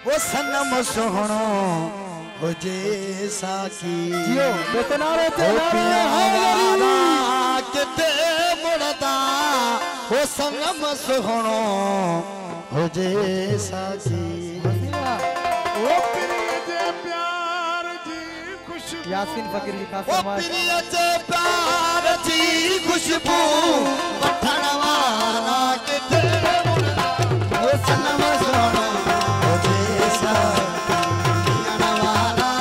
वो सनम सोहणो हुजे साकी जियो बेतनारे ते नारा किते मुड़दा वो सनम सोहणो हुजे साकी ओ प्रिय जे प्यार जी खुशबू यासीन फकीर जी खास ओ फरमाइश प्रिय जे प्यार जी खुशबू वठण वारा किथे मुड़दा वो सनम सोहणो हुजे साकी वठण वारा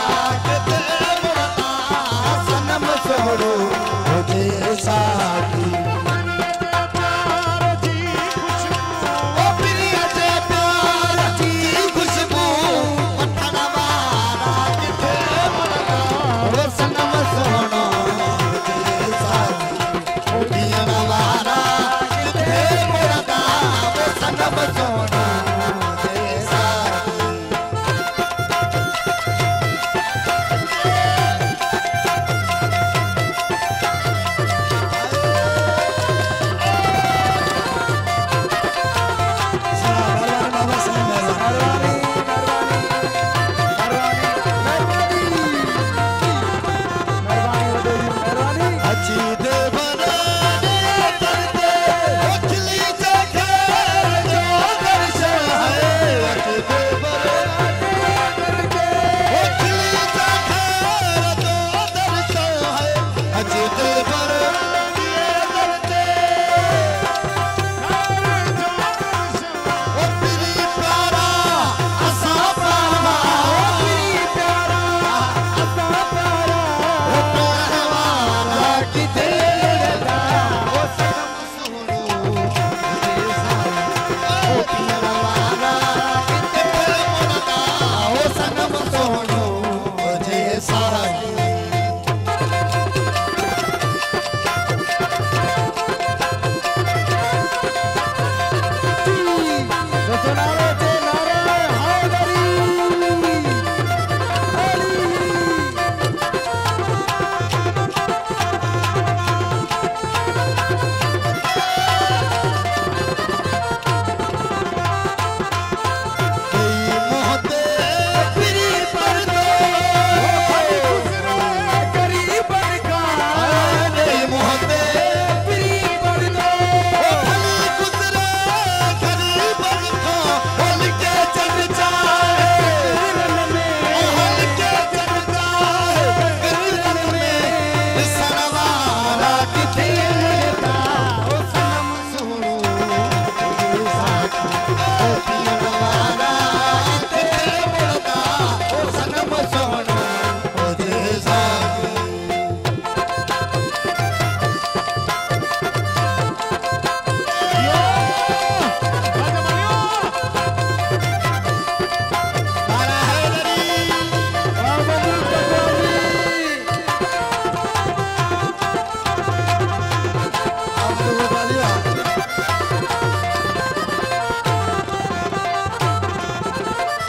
किथे मुड़दा सनम सोहणो हुजे साकी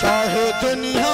चाहे दुनिया